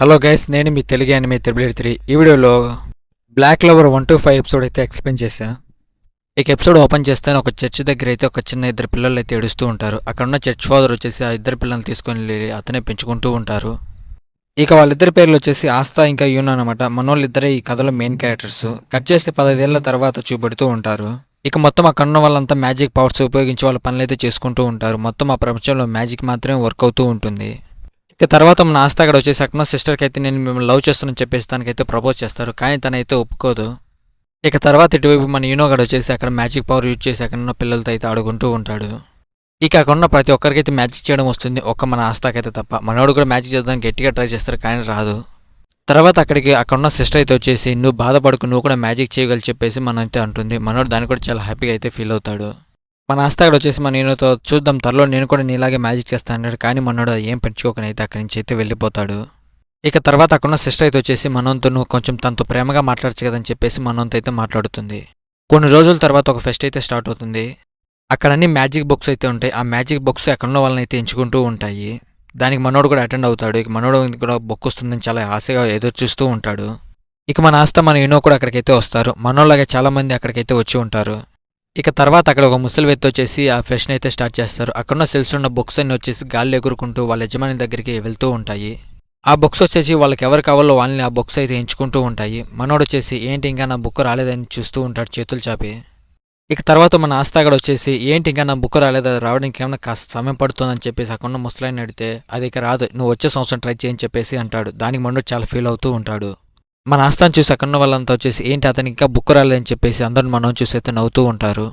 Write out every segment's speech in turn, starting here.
Hello guys, నేను మీ Telugu anime triple 3. ఈ వీడియోలో బ్లాక్ లవర్ 1-5 ఎపిసోడ్ అయితే ఎక్స్ప్లెయిన్ చేశా. ఇక ఎపిసోడ్ ఓపెన్ చేస్తే ఒక చర్చ్ దగ్గర అయితే ఒక చిన్న ఇద్దరు పిల్లలు అయితే ఏడుస్తూ ఉంటారు. అక్కడ ఉన్న చర్చ్ ఫాదర్ వచ్చేసి ఆ ఇద్దరు పిల్లల్ని తీసుకొని వెళ్ళి అతనే పెంచుకుంటూ ఉంటారు. ఇక వాళ్ళిద్దరి పేర్లు వచ్చేసి ఆస్థా ఇంకా యూన్ అనమాట. మనోళ్ళిద్దరే ఈ కథలో మెయిన్ క్యారెక్టర్స్. కట్ చేస్తే 15 ఏళ్ల తర్వాత చూపెడుతూ ఉంటారు. ఇక మొత్తం అక్కడ ఉన్న వాళ్ళంతా మ్యాజిక్ పవర్స్ ఉపయోగించి వాళ్ళ పనులు అయితే చేసుకుంటూ ఉంటారు. మొత్తం ఆ ప్రపంచంలో మ్యాజిక్ మాత్రమే వర్క్ అవుతూ ఉంటుంది. ఇక తర్వాత మన ఆస్తా అక్కడ వచ్చేసి అక్కడ సిస్టర్కి అయితే నేను మిమ్మల్ని లవ్ చేస్తానని చెప్పేసి తనకైతే ప్రపోజ్ చేస్తారు. కానీ తనైతే ఒప్పుకోదు. ఇక తర్వాత ఇటువైపు మన యూనోగాడు వచ్చేసి అక్కడ మ్యాజిక్ పవర్ యూజ్ చేసి అక్కడ ఉన్న పిల్లలతో అయితే ఆడుకుంటూ ఉంటాడు. ఇక అక్కడ ఉన్న ప్రతి ఒక్కరికైతే మ్యాజిక్ చేయడం వస్తుంది, ఒక్క మన ఆస్తాకైతే తప్ప. మనోడు కూడా మ్యాజిక్ చేద్దానికి గట్టిగా ట్రై చేస్తారు, కానీ రాదు. తర్వాత అక్కడ ఉన్న సిస్టర్ అయితే వచ్చేసి నువ్వు బాధపడుకు, నువ్వు కూడా మ్యాజిక్ చేయగలి చెప్పేసి మన అయితే అంటుంది. మనోడు దాన్ని కూడా చాలా హ్యాపీగా అయితే ఫీల్ అవుతాడు. మన ఆస్తాడు వచ్చేసి మన నేనుతో చూద్దాం త్వరలో నేను కూడా నీలాగే మ్యాజిక్ చేస్తాను అన్నాడు. కానీ మనోడు ఏం పెంచుకోకని అయితే అక్కడి నుంచి అయితే వెళ్ళిపోతాడు. ఇక తర్వాత అక్కడున్న సిస్టర్ అయితే వచ్చేసి మనోన్తో నువ్వు కొంచెం తనతో ప్రేమగా మాట్లాడచ్చు కదని చెప్పేసి మనోన్తో అయితే మాట్లాడుతుంది. కొన్ని రోజుల తర్వాత ఒక ఫెస్ట్ అయితే స్టార్ట్ అవుతుంది. అక్కడ అన్ని మ్యాజిక్ బుక్స్ అయితే ఉంటాయి. ఆ మ్యాజిక్ బుక్స్ అక్కడున్న వాళ్ళని అయితే ఎంచుకుంటూ ఉంటాయి. దానికి మనోడు కూడా అటెండ్ అవుతాడు. ఇక మనోడు కూడా బుక్ వస్తుందని చాలా ఆశగా ఎదురు చూస్తూ ఉంటాడు. ఇక మన ఆస్త మన యూనో కూడా అక్కడికైతే వస్తారు. మనోళ్ళగా చాలా మంది అక్కడికైతే వచ్చి ఉంటారు. ఇక తర్వాత అక్కడ ఒక ముసలి వ్యక్తి వచ్చేసి ఆ ఫెషన్ అయితే స్టార్ట్ చేస్తారు. అక్కడున్న సెల్స్ ఉన్న బుక్స్ అన్ని వచ్చేసి గాల్లో ఎగురుకుంటూ వాళ్ళ యజమాని దగ్గరికి వెళ్తూ ఉంటాయి. ఆ బుక్స్ వచ్చేసి వాళ్ళకి ఎవరు కావాలో వాళ్ళని ఆ బుక్స్ అయితే ఎంచుకుంటూ ఉంటాయి. మనోడు వచ్చేసి ఏంటి ఇంకా నా బుక్ రాలేదని చూస్తూ ఉంటాడు చేతులు చాపి. ఇక తర్వాత మన ఆస్తాగడు వచ్చేసి ఏంటి ఇంకా నా బుక్ రాలేదు, అది రావడానికి ఏమైనా కాస్త సమయం పడుతుందని చెప్పేసి అక్కడున్న ముసలాయిని అడిగితే అది ఇక రాదు, నువ్వు వచ్చే సంవత్సరం ట్రై చేయని చెప్పేసి అంటాడు. దానికి మనోడు చాలా ఫీల్ అవుతూ ఉంటాడు. మన ఆస్థాన్ని చూసి అక్కడున్న వాళ్ళంతా వచ్చేసి ఏంటి అతనికి ఇంకా బుక్ రాలేదని చెప్పేసి అందరూ మనం చూసి అయితే నవ్వుతూ ఉంటారు.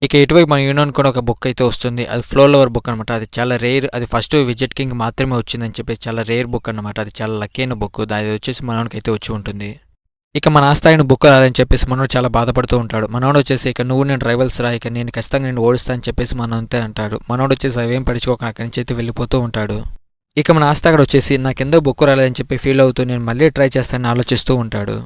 ఇక ఇటువైపు మన యూనియన్ కూడా ఒక బుక్ అయితే వస్తుంది. అది ఫ్లో లవర్ బుక్ అనమాట. అది చాలా రేర్. అది ఫస్ట్ విజిట్ కింగ్ మాత్రమే వచ్చిందని చెప్పేసి చాలా రేర్ బుక్ అనమాట. అది చాలా లక్కీ అయిన బుక్. అది వచ్చేసి మనోడికి అయితే వచ్చి ఉంటుంది. ఇక మన ఆస్థాయిని బుక్ రాదని చెప్పేసి మనోడు చాలా బాధపడుతూ ఉంటాడు. మనోడు వచ్చేసి ఇక నువ్వు నేను రైవల్స్ రా, ఇక నేను ఖచ్చితంగా నేను ఓడిస్తా అని చెప్పేసి మనం అంతే అంటాడు. మనోడు వచ్చేసి అవేం పడుచుకోక అక్కడి నుంచి అయితే వెళ్ళిపోతూ ఉంటాడు. ఇక మన ఆస్తాగడు వచ్చేసి నాకెందుకు బుక్ రాలేదని చెప్పి ఫీల్ అవుతూ నేను మళ్ళీ ట్రై చేస్తానని ఆలోచిస్తూ ఉంటాడు.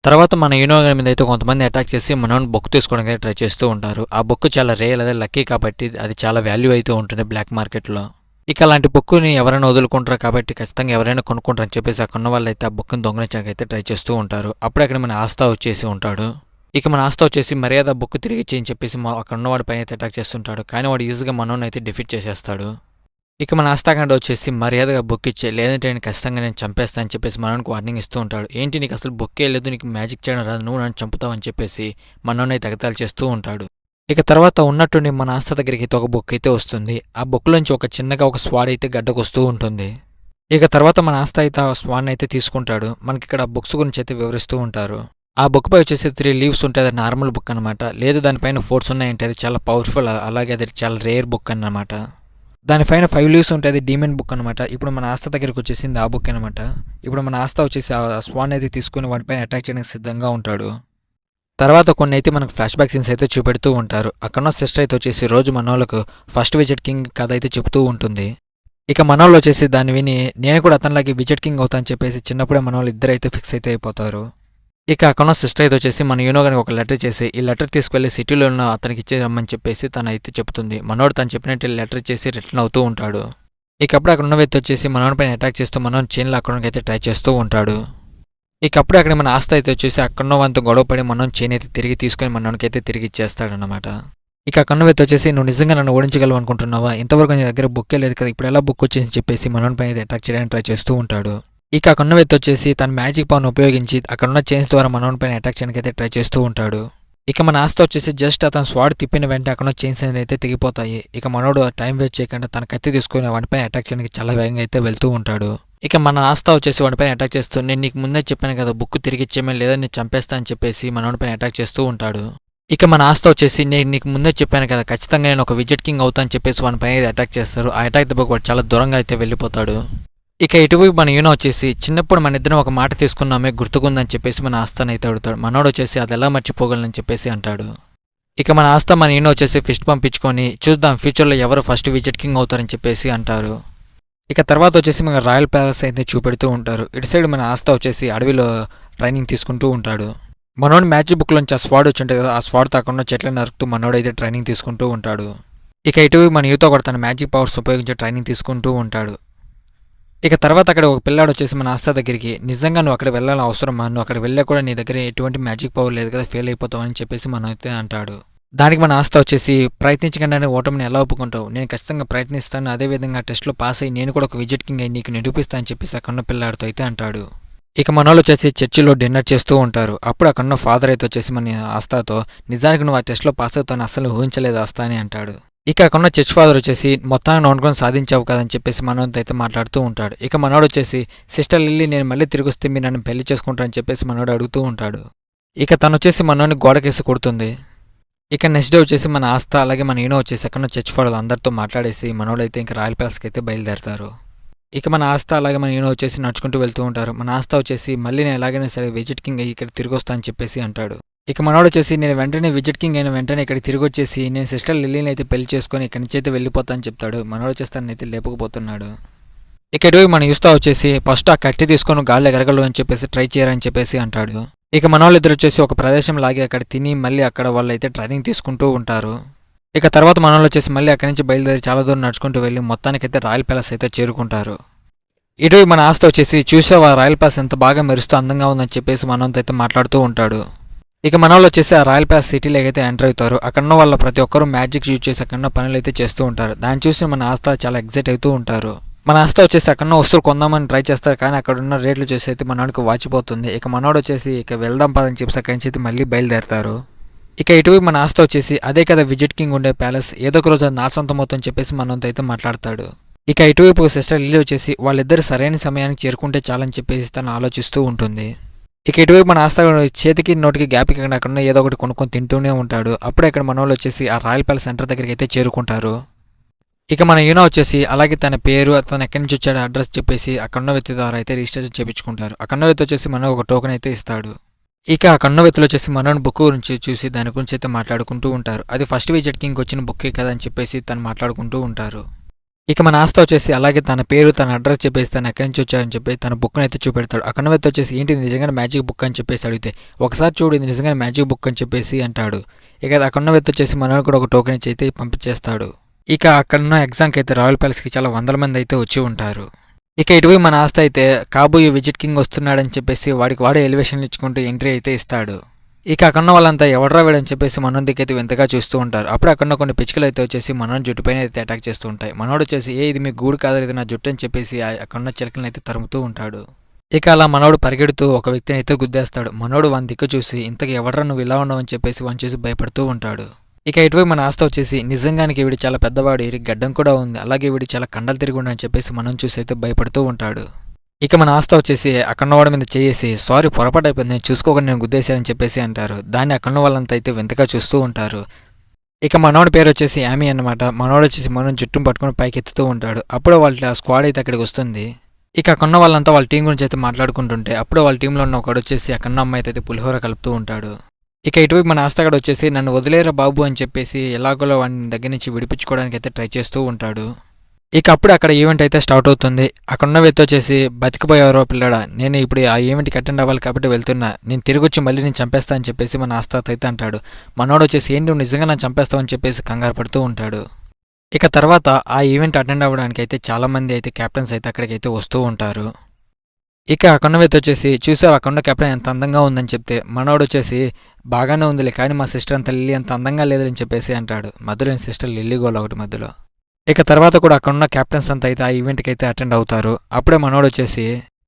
తర్వాత మన యూనోగా మీద అయితే కొంతమంది అటాక్ చేసి మనోని బుక్ తీసుకోవడానికి ట్రై చేస్తూ ఉంటారు. ఆ బుక్ చాలా రేర్, అదే లక్కీ కాబట్టి అది చాలా వాల్యూ అయితే ఉంటుంది బ్లాక్ మార్కెట్లో. ఇక అలాంటి బుక్ని ఎవరైనా వదులుకుంటారు కాబట్టి ఖచ్చితంగా ఎవరైనా కొనుక్కుంటారు అని చెప్పేసి అక్కడ ఉన్న వాళ్ళు అయితే ఆ బుక్ని దొంగలించడానికి అయితే ట్రై చేస్తూ ఉంటారు. అప్పుడు అక్కడ మన ఆస్తా వచ్చేసి ఉంటాడు. ఇక మన ఆస్తా వచ్చేసి మర్యాద బుక్ తిరిగి ఇచ్చేయని చెప్పేసి అక్కడ ఉన్నవాడి పైన అయితే అటాక్ చేస్తుంటాడు. కానీ వాడు ఈజీగా మనోని అయితే డిఫీట్ చేసేస్తాడు. ఇక మన ఆస్తాగండ వచ్చేసి మర్యాదగా బుక్ ఇచ్చే, లేదంటే నేను ఖచ్చితంగా నేను చంపేస్తా అని చెప్పేసి మనోనికి వార్నింగ్ ఇస్తూ ఉంటాడు. ఏంటి నీకు అసలు బుక్కే లేదు, నీకు మ్యాజిక్ చేయడం రాదు, నువ్వు నన్ను చంపుతావు అని చెప్పేసి మనోని తగతాలు చేస్తూ ఉంటాడు. ఇక తర్వాత ఉన్నట్టుండి మన ఆస్త దగ్గరికి అయితే ఒక బుక్ అయితే వస్తుంది. ఆ బుక్లోంచి ఒక చిన్నగా ఒక స్వాడ్ అయితే గడ్డకొస్తూ ఉంటుంది. ఇక తర్వాత మన ఆస్త అయితే ఆ స్వాడ్ని అయితే తీసుకుంటాడు. మనకి ఇక్కడ బుక్స్ గురించి అయితే వివరిస్తూ ఉంటారు. ఆ బుక్ పై వచ్చేసి 3 లీవ్స్ ఉంటాయి. అది నార్మల్ బుక్ అనమాట. లేదు దానిపైన 4 ఉన్నాయంటే అది చాలా పవర్ఫుల్, అలాగే అది చాలా రేర్ బుక్ అన్నమాట. దానిపైన 5 లీవ్స్ ఉంటుంది. అది డీమన్ బుక్ అనమాట. ఇప్పుడు మన ఆస్త దగ్గరికి వచ్చేసింది ఆ బుక్ అనమాట. ఇప్పుడు మన ఆస్త వచ్చేసి ఆ స్వాన్ అయితే తీసుకుని వాటిపైన అటాక్ చేయడానికి సిద్ధంగా ఉంటాడు. తర్వాత కొన్ని అయితే మనకు ఫ్లాష్ బ్యాక్ సీన్స్ అయితే చూపెడుతూ ఉంటారు. అక్కడున్న సిస్టర్ అయితే వచ్చేసి రోజు మనోళ్ళకు ఫస్ట్ విజిట్ కింగ్ కథ అయితే చెబుతూ ఉంటుంది. ఇక మనోళ్ళు వచ్చేసి దాన్ని విని నేను కూడా అతనిలాగే విజిట్ కింగ్ అవుతాను చెప్పేసి చిన్నప్పుడే మనోళ్ళు ఇద్దరు అయితే ఫిక్స్ అయితే అయిపోతారు. ఇక అక్కడున్న సిస్టర్ అయితే వచ్చేసి మన యూనోగానికి ఒక లెటర్ చేసి ఈ లెటర్ తీసుకెళ్లి సిటీలో ఉన్న అతనికి ఇచ్చేయమని చెప్పేసి తను అయితే చెప్తుంది. మనోడు తను చెప్పినట్టు లెటర్ చేసి రిటర్న్ అవుతూ ఉంటాడు. ఇక అప్పుడు అక్కడ ఉన్న వ్యక్తి వచ్చేసి మనోడి పైన అటాక్ చేస్తూ మనోని చైన్లో అక్కడికి అయితే ట్రై చేస్తూ ఉంటాడు. ఇక అప్పుడు అక్కడ మన ఆస్త అయితే వచ్చేసి అక్కడున్న వాళ్ళతో గొడవపడి మనోని చైన్ అయితే తిరిగి తీసుకొని మనోనికి అయితే తిరిగి ఇచ్చేస్తాడనమాట. ఇక అక్కడ వ్యక్తి వచ్చేసి నువ్వు నిజంగా నన్ను ఓడించగలవు అనుకుంటున్నావా, ఇంతవరకు నీ దగ్గర బుక్కే లేదు కదా, ఇప్పుడు ఎలా బుక్ వచ్చేసి చెప్పేసి మనోని పైన అయితే అటాక్ చేయడానికి ట్రై చేస్తూ ఉంటాడు. ఇక అక్కడున్న వ్యక్తి వచ్చేసి తన మ్యాజిక్ పవర్ని ఉపయోగించి అక్కడున్న చైన్స్ ద్వారా మనోని పైన అటాక్ చేయడానికి అయితే ట్రై చేస్తూ ఉంటాడు. ఇక మన ఆస్త వచ్చేసి జస్ట్ అతను స్వాడ్ తిప్పిన వెంటనే అక్కడున్న చైన్స్ అనేది అయితే తెగిపోతాయి. ఇక మనోడు టైం వేస్ట్ చేయకుండా తన కత్తి తీసుకుని వాటిపైన అటాక్ చేయడానికి చాలా వేగంగా అయితే వెళ్తూ ఉంటాడు. ఇక మన ఆస్త వచ్చేసి వాడిపైన అటాక్ చేస్తూ నేను నీకు ముందే చెప్పాను కదా బుక్ తిరిగి ఇచ్చేమే లేదా నేను చంపేస్తా అని చెప్పేసి మనోడి పైన అటాక్ చేస్తూ ఉంటాడు. ఇక మన ఆస్త వచ్చేసి నేను నీకు ముందే చెప్పాను కదా ఖచ్చితంగా నేను ఒక విజిట్ కింగ్ అవుతా అని చెప్పేసి వాడి పైన అటాక్ చేస్తారు. ఆ అటాక్ దెబ్బకు వాడు చాలా దూరంగా అయితే వెళ్ళిపోతాడు. ఇక ఇటువైపు మన యూనో వచ్చేసి చిన్నప్పుడు మన ఇద్దరం ఒక మాట తీసుకున్నామే గుర్తుకుందని చెప్పేసి మన ఆస్తాను అయితే అడుగుతాడు. మనోడు వచ్చేసి అది ఎలా మర్చిపోగలనని చెప్పేసి అంటాడు. ఇక మన ఆస్త మన యూనో వచ్చేసి ఫిస్ట్ పంపించుకొని చూద్దాం ఫ్యూచర్లో ఎవరు ఫస్ట్ విజిట్ కింగ్ అవుతారని చెప్పేసి అంటారు. ఇక తర్వాత వచ్చేసి మన రాయల్ ప్యాలెస్ అయితే చూపెడుతూ ఉంటారు. ఇటు సైడ్ మన ఆస్త వచ్చేసి అడవిలో ట్రైనింగ్ తీసుకుంటూ ఉంటాడు. మనోడు మ్యాజిక్ బుక్లోంచి ఆ స్వాడ్ వచ్చి ఉంటుంది కదా, ఆ స్వాడ్ తాకుండా చెట్లను నరుకుతూ మనోడు అయితే ట్రైనింగ్ తీసుకుంటూ ఉంటాడు. ఇక ఇటువైపు మన యూతో కూడా తన మ్యాజిక్ పవర్స్ ఉపయోగించి ట్రైనింగ్ తీసుకుంటూ ఉంటాడు. ఇక తర్వాత అక్కడ ఒక పిల్లాడు వచ్చేసి మన ఆస్థా దగ్గరికి, నిజంగా నువ్వు అక్కడ వెళ్ళాలని అవసరమా, నువ్వు అక్కడ వెళ్ళా కూడా నీ దగ్గర ఎటువంటి మ్యాజిక్ పవర్ లేదు కదా, ఫెయిల్ అయిపోతావు అని చెప్పేసి మనం అయితే అంటాడు. దానికి మన ఆస్థా వచ్చేసి, ప్రయత్నించకుండానే ఓటమిని ఎలా ఒప్పుకుంటావు, నేను ఖచ్చితంగా ప్రయత్నిస్తాను, అదేవిధంగా టెస్ట్లో పాస్ అయ్యి నేను కూడా ఒక విజిట్ కింగ్ అయ్యి నీకు నిరూపిస్తా అని చెప్పేసి అక్కడున్న పిల్లాడితో అయితే అంటాడు. ఇక మనోళ్ళు వచ్చేసి చర్చిలో డిన్నర్ చేస్తూ ఉంటారు. అప్పుడు అక్కడున్న ఫాదర్ అయితే వచ్చేసి మన ఆస్థాతో, నిజానికి నువ్వు ఆ టెస్ట్లో పాస్ అవుతావు అసలు ఊహించలేదు ఆస్థా అని అంటాడు. ఇక అక్కడున్న చర్చ్ ఫాదర్ వచ్చేసి మొత్తాన్ని నోనుకొని సాధించావు కదని చెప్పేసి మనోడితో అయితే మాట్లాడుతూ ఉంటాడు. ఇక మనోడు వచ్చేసి, సిస్టర్ లిల్లీ నేను మళ్ళీ తిరిగి వస్తే మీరు నన్ను పెళ్లి చేసుకుంటారని చెప్పేసి మనోడు అడుగుతూ ఉంటాడు. ఇక తను వచ్చేసి మనోడిని గోడకేసి కొడుతుంది. ఇక నెక్స్ట్ డే వచ్చేసి మన ఆస్థా అలాగే మన ఈనో వచ్చేసి అక్కడ చర్చ్ ఫాదర్ అందరితో మాట్లాడేసి మనోడైతే ఇంకా రాయల్ ప్యాలెస్కి అయితే బయలుదేరతారు. ఇక మన ఆస్థా అలాగే మన ఈనో వచ్చేసి నడుచుకుంటూ వెళ్తూ ఉంటారు. మన ఆస్థా వచ్చేసి మళ్ళీ నేను ఎలాగైనా సరే విజిట్ కింగ్ అయ్యి ఇక్కడ తిరిగి వస్తా అని చెప్పేసి అంటాడు. ఇక మనోడు వచ్చేసి నేను వెంటనే విజిట్ కింగ్ అయిన వెంటనే ఇక్కడికి తిరిగి వచ్చేసి నేను సిస్టర్ లిల్లీని అయితే పెళ్లి చేసుకొని ఇక్కడి నుంచి అయితే వెళ్ళిపోతా అని చెప్తాడు. మనోడు వచ్చేసి తనని అయితే లేపకపోతున్నాడు. ఇక ఇటువైపు మన యూస్తా వచ్చేసి ఫస్ట్ ఆ కట్టి తీసుకొని గాల్లో ఎగరగలు అని చెప్పేసి ట్రై చేయరని చెప్పేసి అంటాడు. ఇక మనోళ్ళు ఇద్దరు వచ్చేసి ఒక ప్రదేశం లాగి అక్కడ తిని మళ్ళీ అక్కడ వాళ్ళు అయితే ట్రైనింగ్ తీసుకుంటూ ఉంటారు. ఇక తర్వాత మనోళ్ళు వచ్చేసి మళ్ళీ అక్కడి నుంచి బయలుదేరి చాలా దూరం నడుచుకుంటూ వెళ్ళి మొత్తానికైతే రాయల్ ప్యాలెస్ అయితే చేరుకుంటారు. ఇటువైపు మన ఆస్తి వచ్చేసి చూసావా రాయల్ ప్యాలెస్ ఎంత బాగా మెరుస్తూ అందంగా ఉందని చెప్పేసి మనోతో అయితే మాట్లాడుతూ ఉంటాడు. ఇక మనోళ్ళు వచ్చేసి ఆ రాయల్ ప్యాలెస్ సిటీలోకి అయితే ఎంటర్ అవుతారు. అక్కడున్న వాళ్ళ ప్రతి ఒక్కరూ మ్యాజిక్ యూజ్ చేసి అక్కడ పనులు అయితే చేస్తూ ఉంటారు. దాన్ని చూసి మన ఆస్థా చాలా ఎగ్జైట్ అవుతూ ఉంటారు. మన ఆస్థా వచ్చేసి అక్కడున్న వస్తువులు కొందామని ట్రై చేస్తారు, కానీ అక్కడ ఉన్న రేట్లు చూసి అయితే మనోడికి వాచిపోతుంది. ఇక మనోడు వచ్చేసి ఇక వెళ్దాం పదని చెప్పేసి అక్కడి నుంచి అయితే మళ్ళీ బయలుదేరతారు. ఇక ఇటువైపు మన ఆస్థా వచ్చేసి అదే కదా విజిట్ కింగ్ ఉండే ప్యాలెస్, ఏదో ఒక రోజు అది నా సొంతం అవుతుందని చెప్పేసి మనోతో అయితే మాట్లాడతాడు. ఇక ఇటువైపు సిస్టర్ లిల్లీ వచ్చేసి వాళ్ళిద్దరు సరైన సమయానికి చేరుకుంటే చాలని చెప్పేసి తను ఆలోచిస్తూ ఉంటుంది. ఇక ఇటువైపు మన ఆస్థా చేతికి నోటికి గ్యాప్ అక్కడ ఏదో ఒకటి కొనుక్కొని తింటూనే ఉంటాడు. అప్పుడే ఇక్కడ మన వాళ్ళు వచ్చేసి ఆ రాయల్ ప్యాలెస్ సెంటర్ దగ్గరికి అయితే చేరుకుంటారు. ఇక మన యూనో వచ్చేసి అలాగే తన పేరు అతను ఎక్కడి నుంచి వచ్చాడో అడ్రస్ చెప్పేసి అక్కడున్న వ్యక్తి ద్వారా అయితే రిజిస్ట్రేషన్ చేయించుకుంటారు. అక్కడున్న వ్యక్తి వచ్చేసి మనకు ఒక టోకెన్ అయితే ఇస్తాడు. ఇక అక్కడున్న వ్యక్తులు వచ్చేసి మనోని బుక్ గురించి చూసి దాని గురించి అయితే మాట్లాడుకుంటూ ఉంటారు. అది ఫస్ట్ విజిట్ కింగ్ వచ్చిన బుక్కే కదా అని చెప్పేసి తను మాట్లాడుకుంటూ ఉంటారు. ఇక మన ఆస్థా వచ్చేసి అలాగే తన పేరు తన అడ్రస్ చెప్పేసి తను ఎక్కడి నుంచి వచ్చారని చెప్పి తన బుక్ని అయితే చూపెడతాడు. అక్కడ వ్యక్తి వచ్చేసి ఏంటి నిజంగా మ్యాజిక్ బుక్ అని చెప్పేసి అడిగితే, ఒకసారి చూడు ఇది నిజంగా మ్యాజిక్ బుక్ అని చెప్పేసి అంటాడు. ఇక అక్కడ వ్యక్తి వచ్చేసి మనోడు కూడా ఒక టోకెన్ ఇచ్చి అయితే పంపించేస్తాడు. ఇక అక్కడున్న ఎగ్జామ్కి అయితే రాయల్ ప్యాలెస్కి చాలా వందల మంది అయితే వచ్చి ఉంటారు. ఇక ఇటువైపు మన ఆస్థా అయితే కాబోయే విజిట్ కింగ్ వస్తున్నాడని చెప్పేసి వాడికి వాడే ఎలివేషన్లు ఇచ్చుకుంటూ ఎంట్రీ అయితే ఇస్తాడు. ఇక అక్కడున్న వాళ్ళంతా ఎవడరా వీడని చెప్పేసి మనోని దిక్కైతే వింతగా చూస్తూ ఉంటారు. అప్పుడు అక్కడ కొన్ని పిచ్చుకలు అయితే వచ్చేసి మనోని జుట్టుపైన అయితే అటాక్ చేస్తూ ఉంటాయి. మనోడు వచ్చేసి ఇది మీ గూడు కాదు ఇది నా జుట్టు అని చెప్పేసి అక్కడున్న చిలకలను అయితే తరుముతూ ఉంటాడు. ఇక అలా మనోడు పరిగెడుతూ ఒక వ్యక్తిని అయితే గుద్దేస్తాడు. మనోడు వాని దిక్కు చూసి ఇంతకు ఎవడరా నువ్వు ఇలా ఉన్నావు అని చెప్పేసి వాని చూసి భయపడుతూ ఉంటాడు. ఇక ఇటువైపు మన ఆస్థా వచ్చేసి నిజంగానికి వీడు చాలా పెద్దవాడు, వీడికి గడ్డం కూడా ఉంది, అలాగే వీడు చాలా కండలు తిరిగి ఉండని చెప్పేసి మనం చూసి అయితే భయపడుతూ ఉంటాడు. ఇక మన ఆస్థా వచ్చేసి అక్కడున్న వాడి మీద చేసి సారీ పొరపాటు అయిపోయింది నేను చూసుకోకుండా నేను గుద్దేశానని చెప్పేసి అంటారు. దాన్ని అక్కడున్న వాళ్ళంతా అయితే వింతగా చూస్తూ ఉంటారు. ఇక మనోడి పేరు వచ్చేసి యామీ అన్నమాట. మనోడు వచ్చేసి మనం జుట్టును పట్టుకుని పైకి ఎత్తుతూ ఉంటాడు. అప్పుడు వాళ్ళ స్క్వాడ్ అయితే అక్కడికి వస్తుంది. ఇక అక్కడున్న వాళ్ళంతా వాళ్ళ టీం గురించి అయితే మాట్లాడుకుంటుంటే అప్పుడు వాళ్ళ టీంలో ఉన్న ఒకడు వచ్చేసి అక్కడున్న అమ్మాయి అయితే పులిహోర కలుపుతూ ఉంటాడు. ఇక ఇటువైపు మన ఆస్థాగడు వచ్చేసి నన్ను వదిలేరా బాబు అని చెప్పేసి ఎలాగోలో వాడిని దగ్గర నుంచి విడిపించుకోవడానికి అయితే ట్రై చేస్తూ ఉంటాడు. ఇక అప్పుడు అక్కడ ఈవెంట్ అయితే స్టార్ట్ అవుతుంది. అక్కడున్న వ్యక్తి వచ్చేసి బతికిపోయారో పిల్లడా, నేను ఇప్పుడు ఆ ఈవెంట్కి అటెండ్ అవ్వాలి కాబట్టి వెళ్తున్నా, నేను తిరిగి వచ్చి మళ్ళీ నేను చంపేస్తా అని చెప్పేసి మన ఆస్థాత అయితే అంటాడు. మనోడు వచ్చేసి ఏంటి నువ్వు నిజంగా నన్ను చంపేస్తావు అని చెప్పేసి కంగారు పడుతూ ఉంటాడు. ఇక తర్వాత ఆ ఈవెంట్ అటెండ్ అవ్వడానికి అయితే చాలామంది అయితే క్యాప్టెన్స్ అయితే అక్కడికి అయితే వస్తూ ఉంటారు. ఇక అక్కడున్న వ్యక్తి వచ్చేసి చూసావు అక్కడున్న కెప్టెన్ ఎంత అందంగా ఉందని చెప్తే మనోడు వచ్చేసి బాగానే ఉందిలే కానీ మా సిస్టర్ అంత లిల్లీ అంత అందంగా లేదని చెప్పేసి అంటాడు. మధ్యలో సిస్టర్ లిల్లీ గోల్ ఒకటి మధ్యలో. ఇక తర్వాత కూడా అక్కడున్న క్యాప్టెన్స్ అంతా అయితే ఆ ఈవెంట్కి అయితే అటెండ్ అవుతారు. అప్పుడే మనోడు వచ్చేసి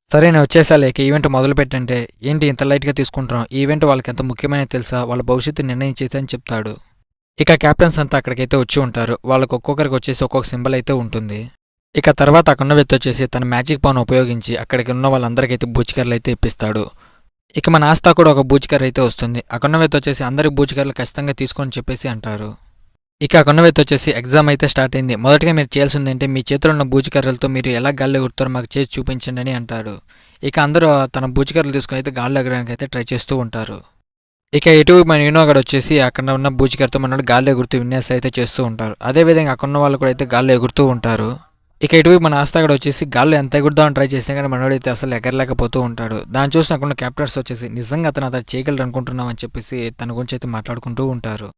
సరే నేను వచ్చేసాలే ఇక ఈవెంట్ మొదలు పెట్టంటే ఏంటి ఇంత లైట్గా తీసుకుంటున్నాం, ఈ ఈవెంట్ వాళ్ళకి ఎంత ముఖ్యమైన తెలుసా, వాళ్ళ భవిష్యత్తు నిర్ణయించేది అని చెప్తాడు. ఇక క్యాప్టెన్స్ అంతా అక్కడికైతే వచ్చి ఉంటారు. వాళ్ళకి ఒక్కొక్కరికి వచ్చేసి ఒక్కొక్క సింబల్ అయితే ఉంటుంది. ఇక తర్వాత అక్కడున్న వ్యక్తి వచ్చేసి తన మ్యాజిక్ పవర్ ఉపయోగించి అక్కడికి ఉన్న వాళ్ళందరికైతే బూచికర్రలు అయితే ఇప్పిస్తాడు. ఇక మన ఆస్థా కూడా ఒక బూచికర్ర అయితే వస్తుంది. అక్కడున్న వ్యక్తి వచ్చేసి అందరికి బూచికర్రలు ఖచ్చితంగా తీసుకొని చెప్పేసి అంటారు. ఇక అక్కడున్న వ్యక్తి వచ్చేసి ఎగ్జామ్ అయితే స్టార్ట్ అయింది, మొదటిగా మీరు చేయాల్సింది ఏంటంటే మీ చేతిలో ఉన్న బూచికర్రలతో మీరు ఎలా గాల్లో ఎగురుతారో మాకు చేసి చూపించండి అని అంటాడు. ఇక అందరూ తన బూచికర్రలు తీసుకొని అయితే గాల్లో ఎగరడానికి అయితే ట్రై చేస్తూ ఉంటారు. ఇక ఇటు మన యూనోగడ్ వచ్చేసి అక్కడ ఉన్న బూచికర్రతో మనోడు గాల్లో ఎగురుతూ విన్యాసం అయితే చేస్తూ ఉంటారు. అదేవిధంగా అక్కడున్న వాళ్ళు కూడా అయితే గాల్లో ఎగురుతూ ఉంటారు. ఇక ఇటువైపు మన ఆస్థాగడ వచ్చేసి గాల్లో ఎంత ఎగురుదామని ట్రై చేసినా కానీ మనోడైతే అసలు ఎగరలేకపోతూ ఉంటాడు. దాన్ని చూసి అక్కడ క్యాప్టెన్స్ వచ్చేసి నిజంగా అతను చేయగలరు అనుకుంటున్నాం అని చెప్పేసి తన గురించి అయితే మాట్లాడుకుంటూ ఉంటారు.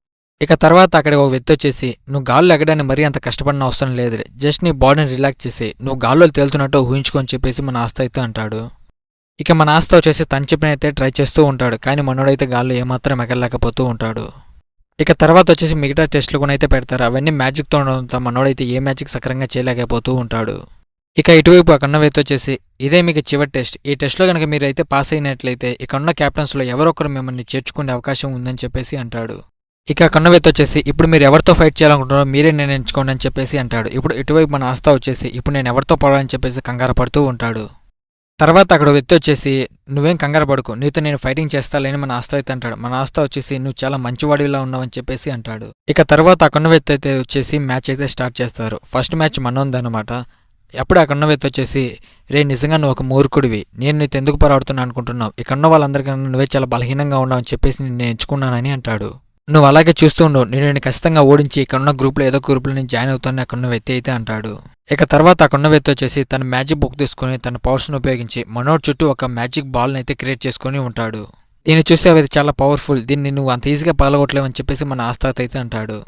ఇక తర్వాత అక్కడికి ఒక వ్యక్తి వచ్చేసి నువ్వు గాల్లో ఎగడానికి మరీ అంత కష్టపడిన అవసరం లేదులే, జస్ట్ నీ బాడీని రిలాక్స్ చేసి నువ్వు గాల్లో తేలుతున్నట్టు ఊహించుకొని చెప్పేసి మన ఆస్త అయితే అంటాడు. ఇక మన ఆస్త వచ్చేసి తను చెప్పినైతే ట్రై చేస్తూ ఉంటాడు, కానీ మనోడైతే గాల్లో ఏమాత్రం ఎగరలేకపోతూ ఉంటాడు. ఇక తర్వాత వచ్చేసి మిగతా టెస్టులు కూడా అయితే పెడతారు, అవన్నీ మ్యాజిక్తో ఉండడంతో మనోడైతే ఏ మ్యాజిక్ సక్రంగా చేయలేకపోతూ ఉంటాడు. ఇక ఇటువైపు అక్కడ వ్యక్తి వచ్చేసి ఇదే మీకు చివరి టెస్ట్, ఈ టెస్ట్లో కనుక మీరు అయితే పాస్ అయినట్లయితే ఇక్కడ ఉన్న క్యాప్టెన్స్లో ఎవరొకరు మిమ్మల్ని చేర్చుకునే అవకాశం ఉందని చెప్పేసి అంటాడు. ఇక అక్కడ వ్యక్తి వచ్చేసి ఇప్పుడు మీరు ఎవరితో ఫైట్ చేయాలనుకుంటున్నారో మీరే నిర్ణయించుకోండి అని చెప్పేసి అంటాడు. ఇప్పుడు ఇటువైపు మన ఆస్తా వచ్చేసి ఇప్పుడు నేను ఎవరితో పోవాలని చెప్పేసి కంగారు పడుతూ ఉంటాడు. తర్వాత అక్కడ వ్యక్తి వచ్చేసి నువ్వేం కంగారు పడుకో, నీతో నేను ఫైటింగ్ చేస్తాలని మన ఆస్తా అయితే అంటాడు. మన ఆస్తా వచ్చేసి నువ్వు చాలా మంచివాడిలా ఉన్నావని చెప్పేసి అంటాడు. ఇక తర్వాత అక్కడ వ్యక్తి అయితే వచ్చేసి మ్యాచ్ అయితే స్టార్ట్ చేస్తారు. ఫస్ట్ మ్యాచ్ మనోందనమాట. అప్పుడే అక్కడ వ్యక్తి వచ్చేసి రే నిజంగా నువ్వు ఒక మూర్ఖుడివి, నేను నీతో ఎందుకు పోరాడుతున్నా అనుకుంటున్నావు, ఇక్కడ ఉన్న వాళ్ళందరికన్నా నువ్వే చాలా బలహీనంగా ఉన్నావు అని చెప్పేసి నేను ఎంచుకున్నానని అంటాడు. నువ్వు అలాగే చూస్తూ ఉండవు, నేను ఖచ్చితంగా ఓడించి ఇక్కడ ఉన్న గ్రూప్లో ఏదో గ్రూప్లో నేను జాయిన్ అవుతానని అక్కడ వ్యక్తి అయితే అంటాడు. ఇక తర్వాత అక్కడ వ్యక్తి వచ్చేసి తన మ్యాజిక్ బుక్ తీసుకుని తన పవర్స్ను ఉపయోగించి మనోడ్ చుట్టూ ఒక మ్యాజిక్ బాల్ని అయితే క్రియేట్ చేసుకుని ఉంటాడు. దీన్ని చూస్తే అవి చాలా పవర్ఫుల్, దీన్ని నువ్వు అంత ఈజీగా పగలగొట్టలేవని చెప్పేసి మన ఆస్తాతో అయితే అంటాడు.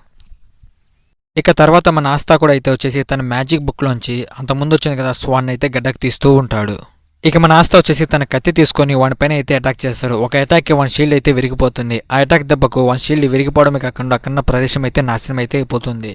ఇక తర్వాత మన ఆస్తా కూడా అయితే వచ్చేసి తన మ్యాజిక్ బుక్లోంచి అంతకుముందు వచ్చింది కదా స్వాన్ అయితే గడ్డకు తీస్తూ ఉంటాడు. ఇక మన ఆస్తా వచ్చేసి తన కత్తి తీసుకొని వాడిపైన అయితే అటాక్ చేస్తాడు. ఒక అటాక్కి వన్ షీల్డ్ అయితే విరిగిపోతుంది. ఆ అటాక్ దెబ్బకు వన్ షీల్డ్ విరిగిపోవడమే కాకుండా అక్కడ ప్రదేశం అయితే నాశనం అయితే అయిపోతుంది.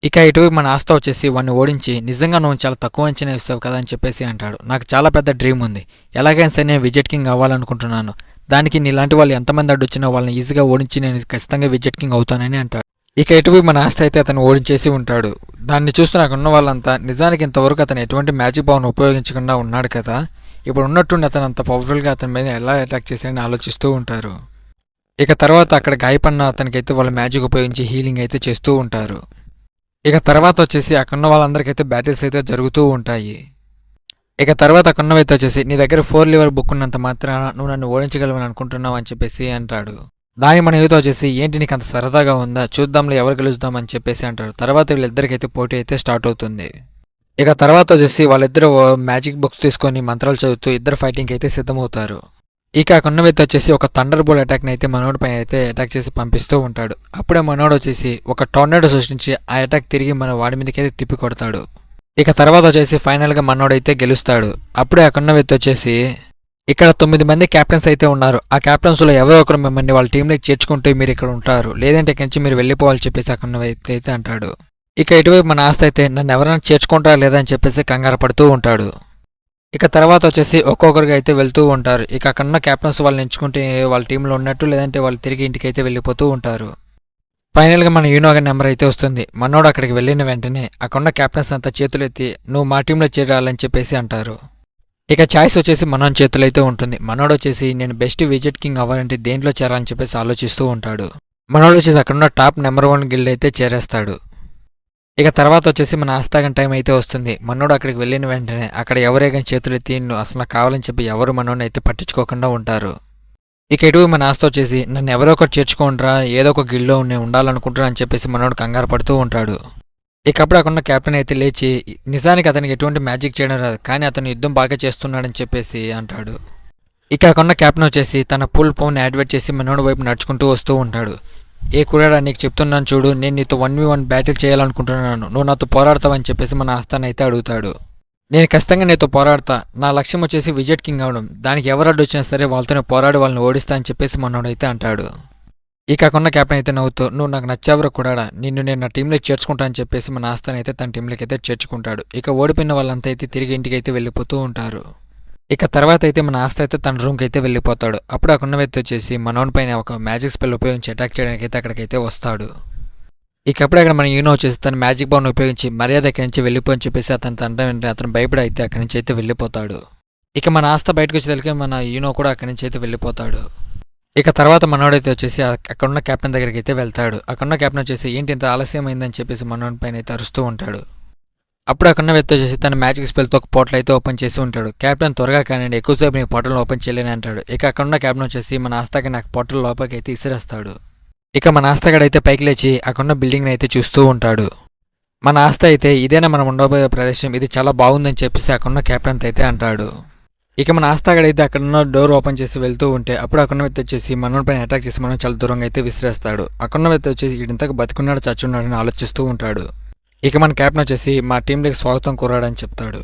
ఇక ఇటు మన ఆస్తా వచ్చేసి వాడిని ఓడించి నిజంగా నువ్వు చాలా తక్కువ అంచనా ఇస్తావు కదా అని చెప్పేసి అంటాడు. నాకు చాలా పెద్ద డ్రీమ్ ఉంది, ఎలాగైనా సరే నేను విజెట్ కింగ్ అవ్వాలనుకుంటున్నాను, దానికి నీలాంటి వాళ్ళు ఎంతమంది అడ్డొచ్చినా వాళ్ళని ఈజీగా ఓడించి నేను ఖచ్చితంగా విజెట్ కింగ్ అవుతానని అంటాడు. ఇక ఇటువైపు మన ఆస్త అయితే అతను ఓడించేసి ఉంటాడు. దాన్ని చూస్తూ నాకు ఉన్న వాళ్ళంతా నిజానికి ఇంతవరకు అతను ఎటువంటి మ్యాజిక్ పవర్ను ఉపయోగించకుండా ఉన్నాడు కదా, ఇప్పుడు ఉన్నట్టుండి అతను అంత పవర్ఫుల్గా అతని మీద ఎలా అటాక్ చేశాడని ఆలోచిస్తూ ఉంటారు. ఇక తర్వాత అక్కడ గాయపడిన అతనికైతే వాళ్ళ మ్యాజిక్ ఉపయోగించి హీలింగ్ అయితే చేస్తూ ఉంటారు. ఇక తర్వాత వచ్చేసి అక్కడున్న వాళ్ళందరికైతే బ్యాటిల్స్ అయితే జరుగుతూ ఉంటాయి. ఇక తర్వాత అక్కడున్నవైతే వచ్చేసి నీ దగ్గర 4 లివర్ బుక్ ఉన్నంత మాత్రాన నువ్వు నన్ను ఓడించగలవని అనుకుంటున్నావు అని చెప్పేసి అంటాడు. దాని మన యువత వచ్చేసి ఏంటి నీకు అంత సరదాగా ఉందా, చూద్దాంలో ఎవరు గెలుద్దాం అని చెప్పేసి అంటాడు. తర్వాత వీళ్ళిద్దరికైతే పోటీ అయితే స్టార్ట్ అవుతుంది. ఇక తర్వాత వచ్చేసి వాళ్ళిద్దరు మ్యాజిక్ బుక్స్ తీసుకొని మంత్రాలు చదువుతూ ఇద్దరు ఫైటింగ్కి అయితే సిద్ధమవుతారు. ఇక కొన్నవైతే వచ్చేసి ఒక థండర్ బోల్ అటాక్ని అయితే మనోడి పైన అయితే అటాక్ చేసి పంపిస్తూ ఉంటాడు. అప్పుడే మనోడు వచ్చేసి ఒక టోర్నాడో సృష్టించి ఆ అటాక్ తిరిగి మన వాడి మీదకి అయితే తిప్పి కొడతాడు. ఇక తర్వాత వచ్చేసి ఫైనల్గా మనోడైతే గెలుస్తాడు. అప్పుడే ఆ కొన్నవైతే వచ్చేసి ఇక్కడ 9 మంది క్యాప్టెన్స్ అయితే ఉన్నారు, ఆ క్యాప్టెన్స్లో ఎవరో ఒకరు మిమ్మల్ని వాళ్ళ టీంలోకి చేర్చుకుంటూ మీరు ఇక్కడ ఉంటారు, లేదంటే ఇక్కడి నుంచి మీరు వెళ్ళిపోవాలని చెప్పేసి అక్కడ అయితే అంటాడు. ఇక ఇటువైపు మన ఆస్త అయితే నన్ను ఎవరైనా చేర్చుకుంటారా లేదా అని చెప్పేసి కంగారు పడుతూ ఉంటాడు. ఇక తర్వాత వచ్చేసి ఒక్కొక్కరికి అయితే వెళ్తూ ఉంటారు. ఇక అక్కడున్న క్యాప్టెన్స్ వాళ్ళని ఎంచుకుంటే వాళ్ళ టీంలో ఉన్నట్టు, లేదంటే వాళ్ళు తిరిగి ఇంటికి అయితే వెళ్ళిపోతూ ఉంటారు. ఫైనల్గా మన యూనోగా నెంబర్ అయితే వస్తుంది. మనోడు అక్కడికి వెళ్ళిన వెంటనే అక్కడున్న క్యాప్టెన్స్ అంతా చేతులు ఎత్తి నువ్వు మా టీంలో చేరాలని చెప్పేసి అంటారు. ఇక ఛాయిస్ వచ్చేసి మనోని చేతులు అయితే ఉంటుంది. మనోడు వచ్చేసి నేను బెస్ట్ విజెట్ కింగ్ అవ్వాలంటే దేంట్లో చేరాలని చెప్పేసి ఆలోచిస్తూ ఉంటాడు. మనోడు వచ్చేసి అక్కడున్న టాప్ నెంబర్ 1 గిల్డ్ అయితే చేరేస్తాడు. ఇక తర్వాత వచ్చేసి మన ఆస్తాగన్ టైం అయితే వస్తుంది. మనోడు అక్కడికి వెళ్ళిన వెంటనే అక్కడ ఎవరే కానీ చేతులు ఎత్తి అసలు నాకు కావాలని చెప్పి ఎవరు మనోడిని అయితే పట్టించుకోకుండా ఉంటారు. ఇక ఇటు మన ఆస్త వచ్చేసి నన్ను ఎవరో ఒకటి చేర్చుకోండిరా, ఏదో ఒక గిల్డ్లో నేను ఉండాలనుకుంటున్నా అని చెప్పేసి మనోడు కంగారు పడుతూ ఉంటాడు. ఇక అప్పుడు అక్కడ క్యాప్టెన్ అయితే లేచి నిజానికి అతనికి ఎటువంటి మ్యాజిక్ చేయడం రాదు, కానీ అతను యుద్ధం బాగా చేస్తున్నాడని చెప్పేసి అంటాడు. ఇక అక్కడ క్యాప్టెన్ వచ్చేసి తన పుల్ పౌన్ యాక్టివేట్ చేసి మనోడి వైపు నడుచుకుంటూ వస్తూ ఉంటాడు. ఏ కుర్రాడా నీకు చెప్తున్నాను చూడు, నేను నీతో 1v1 బ్యాటిల్ చేయాలనుకుంటున్నాను, నువ్వు నాతో పోరాడతావని చెప్పేసి మన ఆస్థాన్ అయితే అడుగుతాడు. నేను ఖచ్చితంగా నీతో పోరాడతా, నా లక్ష్యం వచ్చేసి విజెట్ కింగ్ అవడం, దానికి ఎవరు అడ్డు వచ్చినా సరే వాళ్ళతోనే పోరాడి వాళ్ళని ఓడిస్తా అని చెప్పేసి మనోడైతే అంటాడు. ఇక అక్కడ క్యాప్టెన్ అయితే నవ్వుతూ నువ్వు నాకు నచ్చావరా కూడా, నిన్ను నేను నా టీంలో చేర్చుకుంటా అని చెప్పేసి మన ఆస్థాన్ అయితే తన టీంలోకి అయితే చేర్చుకుంటాడు. ఇక ఓడిపోయిన వాళ్ళంతా అయితే తిరిగి ఇంటికి అయితే వెళ్ళిపోతూ ఉంటారు. ఇక తర్వాత అయితే మన ఆస్త అయితే తన రూమ్కి అయితే వెళ్ళిపోతాడు. అప్పుడు అక్కడ వ్యక్తి వచ్చేసి మనోన్ పైన ఒక మ్యాజిక్ స్పెల్ ఉపయోగించి అటాక్ చేయడానికి అయితే అక్కడికైతే వస్తాడు. ఇక అప్పుడు అక్కడ మన యూనో వచ్చేసి తన మ్యాజిక్ పవర్ని ఉపయోగించి మర్యాద ఇక్కడి నుంచి వెళ్ళిపోని చెప్పేసి అతను భయపడి అయితే అక్కడి నుంచి అయితే వెళ్ళిపోతాడు. ఇక మన ఆస్త బయటకు వచ్చేసరికి మన యూనో కూడా అక్కడి నుంచి అయితే వెళ్ళిపోతాడు. ఇక తర్వాత మనోడైతే వచ్చేసి అక్కడున్న క్యాప్టెన్ దగ్గరికి అయితే వెళ్తాడు. అక్కడున్న క్యాప్టెన్ వచ్చేసి ఏంటి ఇంత ఆలస్యం అయిందని చెప్పేసి మనోన్ పైన అయితే అరుస్తూ ఉంటాడు. అప్పుడు అక్కడున్న వ్యక్తి వచ్చేసి తన మ్యాజిక్ స్పెల్తో ఒక పోర్టల్ అయితే ఓపెన్ చేసి ఉంటాడు. క్యాప్టెన్ త్వరగా కానీ ఎక్కువసేపు నీ పోర్టల్ ఓపెన్ చేయలేని అంటాడు. ఇక అక్కడున్న క్యాప్టెన్ వచ్చేసి మన ఆస్తాకి నాకు పోర్టల్ లోపలికి అయితే ఇసిరేస్తాడు. ఇక మన ఆస్తగాడు అయితే పైకి లేచి అక్కడున్న బిల్డింగ్ని అయితే చూస్తూ ఉంటాడు. మన ఆస్త అయితే ఇదేనా మనం ఉండబోయే ప్రదేశం, ఇది చాలా బాగుందని చెప్పేసి అక్కడున్న క్యాప్టెన్ అయితే అంటాడు. ఇక మన ఆస్తాగడైతే అక్కడ ఉన్న డోర్ ఓపెన్ చేసి వెళ్తూ ఉంటే అప్పుడు అక్కడ వ్యక్తి వచ్చేసి మన పైన అటాక్ చేసి మనం చాలా దూరంగా అయితే విసిరేస్తాడు. అక్కడ వ్యక్తి వచ్చేసి ఇంతకు బతుకున్నాడు చచ్చున్నాడని ఆలోచిస్తూ ఉంటాడు. ఇక మన క్యాప్టెన్ వచ్చేసి మా టీంలోకి స్వాగతం కోరాడని చెప్తాడు.